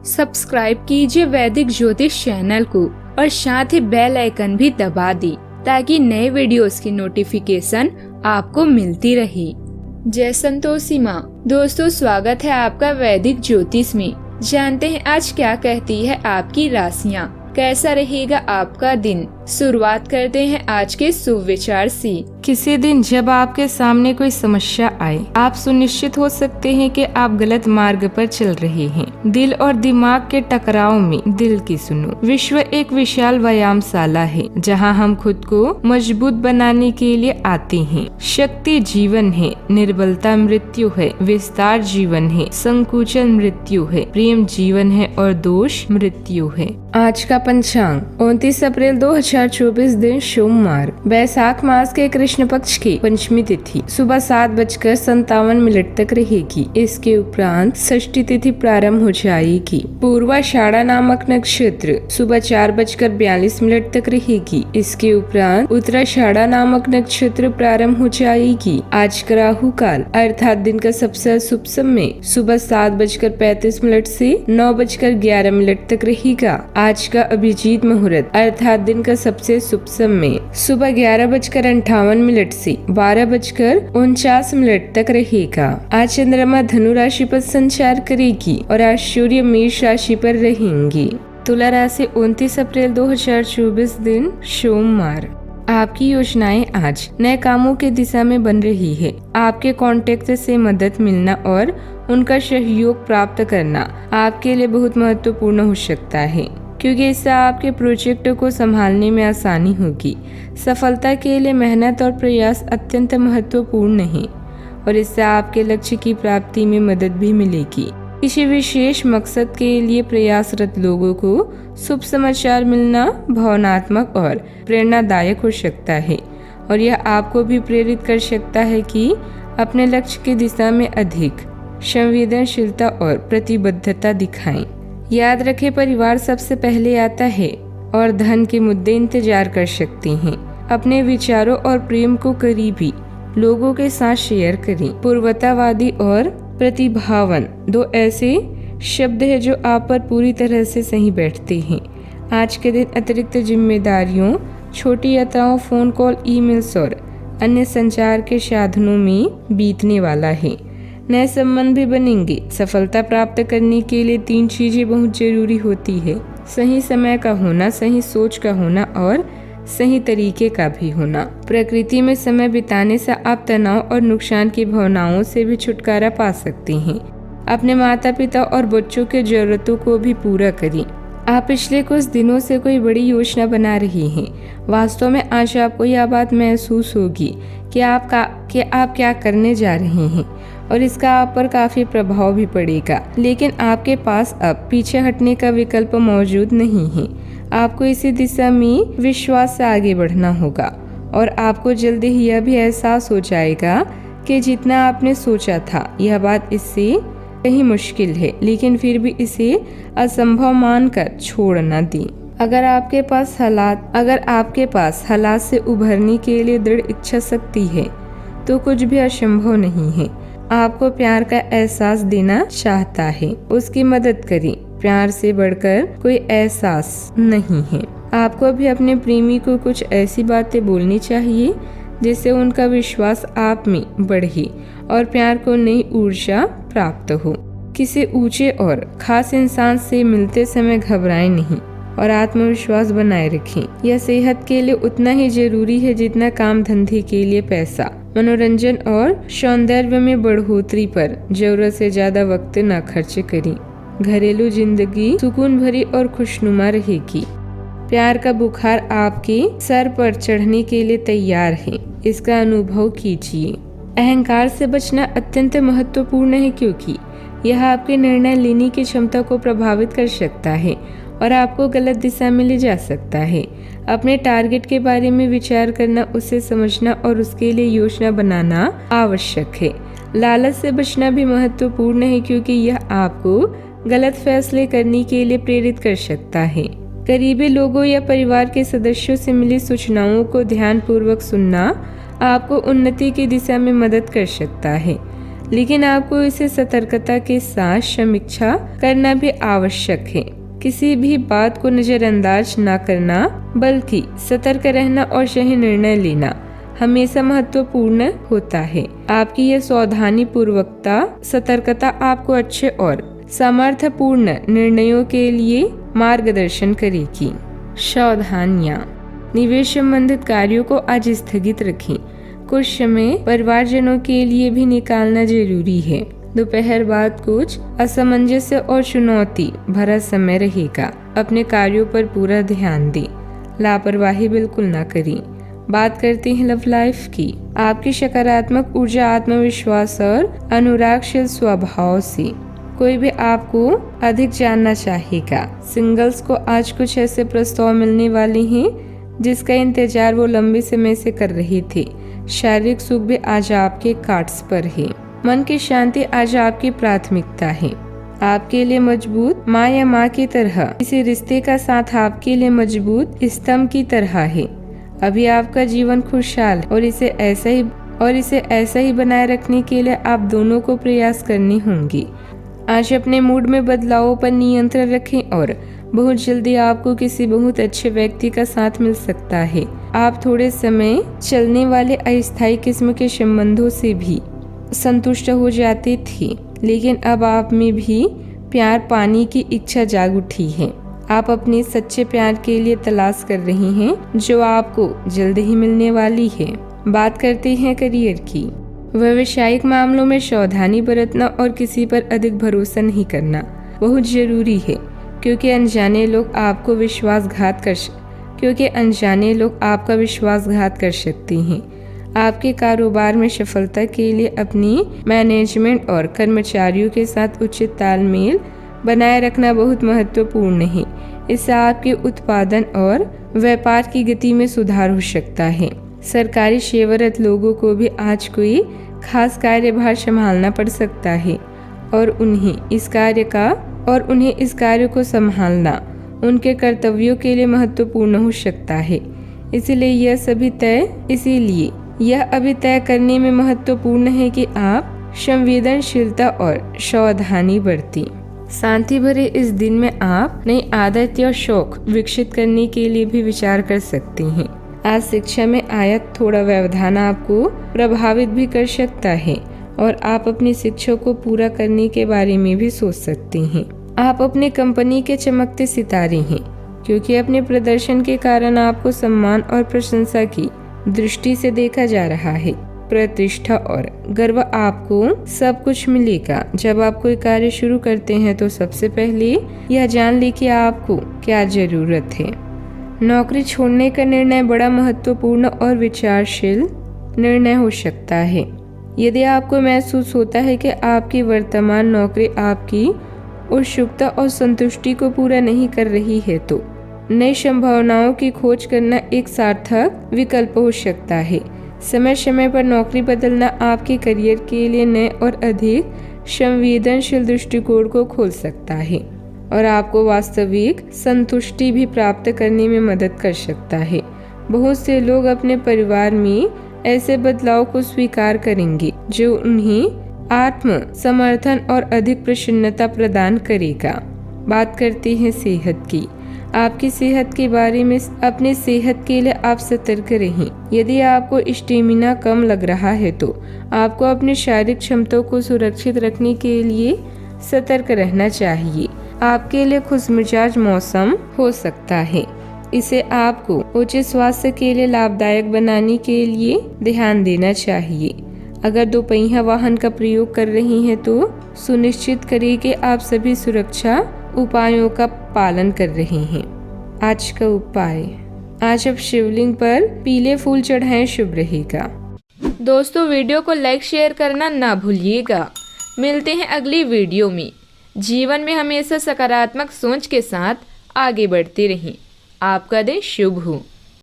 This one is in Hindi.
सब्सक्राइब कीजिए वैदिक ज्योतिष चैनल को और साथ ही बेल आइकन भी दबा दी ताकि नए वीडियोस की नोटिफिकेशन आपको मिलती रहे। जय संतोषी माँ। दोस्तों, स्वागत है आपका वैदिक ज्योतिष में। जानते हैं आज क्या कहती है आपकी राशियाँ, कैसा रहेगा आपका दिन। शुरुआत करते हैं आज के शुभ विचार से। किसी दिन जब आपके सामने कोई समस्या आए, आप सुनिश्चित हो सकते हैं कि आप गलत मार्ग पर चल रहे हैं। दिल और दिमाग के टकराव में दिल की सुनो। विश्व एक विशाल व्यायामशाला है जहां हम खुद को मजबूत बनाने के लिए आते हैं। शक्ति जीवन है, निर्बलता मृत्यु है, विस्तार जीवन है, संकुचन मृत्यु है, प्रेम जीवन है और दोष मृत्यु है। आज का पंचांग 29 अप्रैल 2024 दिन सोमवार, वैशाख मास के कृष्ण पक्ष की पंचमी तिथि सुबह 7:57 तक रहेगी। इसके उपरांत षष्ठी तिथि प्रारंभ हो जाएगी। पूर्वाषाढ़ा नामक नक्षत्र सुबह 4:42 तक रहेगी। इसके उपरांत उत्तराषाढ़ा नामक नक्षत्र प्रारंभ हो जाएगी। आज का राहु काल अर्थात दिन का सबसे शुभ समय सुबह 7:35 से 9:11 तक रहेगा। आज का अभिजीत मुहूर्त अर्थात दिन का सबसे शुभ समय सुबह 11:58 से 12:49 तक रहेगा। आज चंद्रमा धनु राशि पर संचार करेगी और आज सूर्य मेष राशि पर रहेंगी। तुला राशि 29 अप्रैल 2024 दिन सोमवार। आपकी योजनाएं आज नए कामों की दिशा में बन रही है। आपके कॉन्टेक्ट से मदद मिलना और उनका सहयोग प्राप्त करना आपके लिए बहुत महत्वपूर्ण हो सकता है, क्योंकि इससे आपके प्रोजेक्ट को संभालने में आसानी होगी। सफलता के लिए मेहनत और प्रयास अत्यंत महत्वपूर्ण है और इससे आपके लक्ष्य की प्राप्ति में मदद भी मिलेगी। किसी विशेष मकसद के लिए प्रयासरत लोगों को शुभ समाचार मिलना भावनात्मक और प्रेरणादायक हो सकता है और यह आपको भी प्रेरित कर सकता है कि अपने लक्ष्य की दिशा में अधिक संवेदनशीलता और प्रतिबद्धता दिखाएं। याद रखें, परिवार सबसे पहले आता है और धन के मुद्दे इंतजार कर सकते हैं। अपने विचारों और प्रेम को करीबी लोगों के साथ शेयर करें। पूर्वतावादी और प्रतिभावन दो ऐसे शब्द हैं जो आप पर पूरी तरह से सही बैठते हैं। आज के दिन अतिरिक्त जिम्मेदारियों, छोटी यात्राओं, फोन कॉल, ईमेल्स और अन्य संचार के साधनों में बीतने वाला है। नए संबंध भी बनेंगे। सफलता प्राप्त करने के लिए 3 चीजें बहुत जरूरी होती है: सही समय का होना, सही सोच का होना और सही तरीके का भी होना। प्रकृति में समय बिताने से आप तनाव और नुकसान की भावनाओं से भी छुटकारा पा सकते हैं। अपने माता पिता और बच्चों के जरूरतों को भी पूरा करें। आप पिछले कुछ दिनों से कोई बड़ी योजना बना रही हैं। वास्तव में आज आपको यह बात महसूस होगी कि आप क्या करने जा रहे हैं और इसका आप पर काफी प्रभाव भी पड़ेगा, लेकिन आपके पास अब पीछे हटने का विकल्प मौजूद नहीं है। आपको इसी दिशा में विश्वास से आगे बढ़ना होगा और आपको जल्दी ही यह भी एहसास हो जाएगा कि जितना आपने सोचा था यह बात इससे कहीं मुश्किल है, लेकिन फिर भी इसे असंभव मानकर छोड़ न दें। अगर आपके पास हालात से उभरने के लिए दृढ़ इच्छा शक्ति है तो कुछ भी असंभव नहीं है। आपको प्यार का एहसास देना चाहता है, उसकी मदद करें। प्यार से बढ़कर कोई एहसास नहीं है। आपको भी अपने प्रेमी को कुछ ऐसी बातें बोलनी चाहिए जिससे उनका विश्वास आप में बढ़े और प्यार को नई ऊर्जा प्राप्त हो। किसी ऊंचे और खास इंसान से मिलते समय घबराएं नहीं और आत्मविश्वास बनाए रखें। यह सेहत के लिए उतना ही जरूरी है जितना काम धंधे के लिए पैसा। मनोरंजन और सौंदर्य में बढ़ोतरी पर जरूरत से ज्यादा वक्त न खर्च करें। घरेलू जिंदगी सुकून भरी और खुशनुमा रहेगी। प्यार का बुखार आपके सर पर चढ़ने के लिए तैयार है, इसका अनुभव कीजिए। अहंकार से बचना अत्यंत महत्वपूर्ण है, क्योंकि यह आपके निर्णय लेने की क्षमता को प्रभावित कर सकता है और आपको गलत दिशा में ले जा सकता है। अपने टारगेट के बारे में विचार करना, उसे समझना और उसके लिए योजना बनाना आवश्यक है। लालच से बचना भी महत्वपूर्ण है, क्योंकि यह आपको गलत फैसले करने के लिए प्रेरित कर सकता है। करीबी लोगों या परिवार के सदस्यों से मिली सूचनाओं को ध्यानपूर्वक सुनना आपको उन्नति की दिशा में मदद कर सकता है। लेकिन आपको इसे सतर्कता के साथ समीक्षा करना भी आवश्यक है। किसी भी बात को नजरअंदाज न करना बल्कि सतर्क रहना और सही निर्णय लेना हमेशा महत्वपूर्ण होता है। आपकी यह सावधानी पूर्वकता सतर्कता आपको अच्छे और सामर्थ्यपूर्ण निर्णयों के लिए मार्गदर्शन करेगी। सावधानियां, निवेश संबंधित कार्यों को आज स्थगित रखें। कुछ समय परिवारजनों के लिए भी निकालना जरूरी है। दोपहर बाद कुछ असमंजस्य और चुनौती भरा समय रहेगा। अपने कार्यों पर पूरा ध्यान दें, लापरवाही बिल्कुल ना करें। बात करते हैं लव लाइफ की। आपकी सकारात्मक ऊर्जा, आत्मविश्वास और अनुरागशील स्वभाव से कोई भी आपको अधिक जानना चाहेगा। सिंगल्स को आज कुछ ऐसे प्रस्ताव मिलने वाले हैं जिसका इंतजार वो लंबे समय से कर रहे थे। शारीरिक सुख भी आज आपके कार्ड्स पर है। मन की शांति आज आपकी प्राथमिकता है। आपके लिए मजबूत माँ या माँ की तरह किसी रिश्ते का साथ आपके लिए मजबूत स्तंभ की तरह है। अभी आपका जीवन खुशहाल और इसे ऐसा ही बनाए रखने के लिए आप दोनों को प्रयास करने होंगे। आज अपने मूड में बदलावों पर नियंत्रण रखें और बहुत जल्दी आपको किसी बहुत अच्छे व्यक्ति का साथ मिल सकता है। आप थोड़े समय चलने वाले अस्थायी किस्म के संबंधों से भी संतुष्ट हो जाते थे, लेकिन अब आप में भी प्यार पाने की इच्छा जाग उठी है। आप अपने सच्चे प्यार के लिए तलाश कर रहे हैं जो आपको जल्द ही मिलने वाली है। बात करते हैं करियर की। व्यावसायिक मामलों में सावधानी बरतना और किसी पर अधिक भरोसा नहीं करना बहुत जरूरी है, क्योंकि अनजाने लोग आपका विश्वासघात कर सकते हैं। आपके कारोबार में सफलता के लिए अपनी मैनेजमेंट और कर्मचारियों के साथ उचित तालमेल बनाए रखना बहुत महत्वपूर्ण है। इससे आपके उत्पादन और व्यापार की गति में सुधार हो सकता है। सरकारी सेवारत लोगों को भी आज कोई खास कार्यभार संभालना पड़ सकता है और उन्हें इस कार्य को संभालना उनके कर्तव्यों के लिए महत्वपूर्ण हो सकता है। इसीलिए यह अभी तय करने में महत्वपूर्ण है कि आप संवेदनशीलता और सावधानी बरतें। शांति भरे इस दिन में आप नई आदत या शौक विकसित करने के लिए भी विचार कर सकते हैं। आज शिक्षा में आया थोड़ा व्यवधान आपको प्रभावित भी कर सकता है और आप अपनी शिक्षा को पूरा करने के बारे में भी सोच सकते हैं। आप अपनी कंपनी के चमकते सितारे हैं, क्योंकि अपने प्रदर्शन के कारण आपको सम्मान और प्रशंसा की दृष्टि से देखा जा रहा है। प्रतिष्ठा और गर्व आपको सब कुछ मिलेगा। जब आप कोई कार्य शुरू करते हैं तो सबसे पहले यह जान ले कि आपको क्या जरूरत है। नौकरी छोड़ने का निर्णय बड़ा महत्वपूर्ण और विचारशील निर्णय हो सकता है। यदि आपको महसूस होता है कि आपकी वर्तमान नौकरी आपकी उत्सुकता और संतुष्टि को पूरा नहीं कर रही है, तो नई संभावनाओं की खोज करना एक सार्थक विकल्प हो सकता है। समय समय पर नौकरी बदलना आपके करियर के लिए नए और अधिक संवेदनशील दृष्टिकोण को खोल सकता है और आपको वास्तविक संतुष्टि भी प्राप्त करने में मदद कर सकता है। बहुत से लोग अपने परिवार में ऐसे बदलाव को स्वीकार करेंगे जो उन्हें आत्म समर्थन और अधिक प्रसन्नता प्रदान करेगा। बात करते हैं सेहत की। आपकी सेहत के बारे में अपने सेहत के लिए आप सतर्क रहें। यदि आपको स्टेमिना कम लग रहा है तो आपको अपनी शारीरिक क्षमताओं को सुरक्षित रखने के लिए सतर्क रहना चाहिए। आपके लिए खुशमिजाज मौसम हो सकता है। इसे आपको उचित स्वास्थ्य के लिए लाभदायक बनाने के लिए ध्यान देना चाहिए। अगर दोपहिया वाहन का प्रयोग कर रही हैं तो सुनिश्चित करें कि आप सभी सुरक्षा उपायों का पालन कर रहे हैं। आज का उपाय, आज आप शिवलिंग पर पीले फूल चढ़ाएं, शुभ रहेगा। दोस्तों, वीडियो को लाइक शेयर करना ना भूलिएगा। मिलते हैं अगली वीडियो में। जीवन में हमेशा सकारात्मक सोच के साथ आगे बढ़ते रहें। आपका दिन शुभ हो।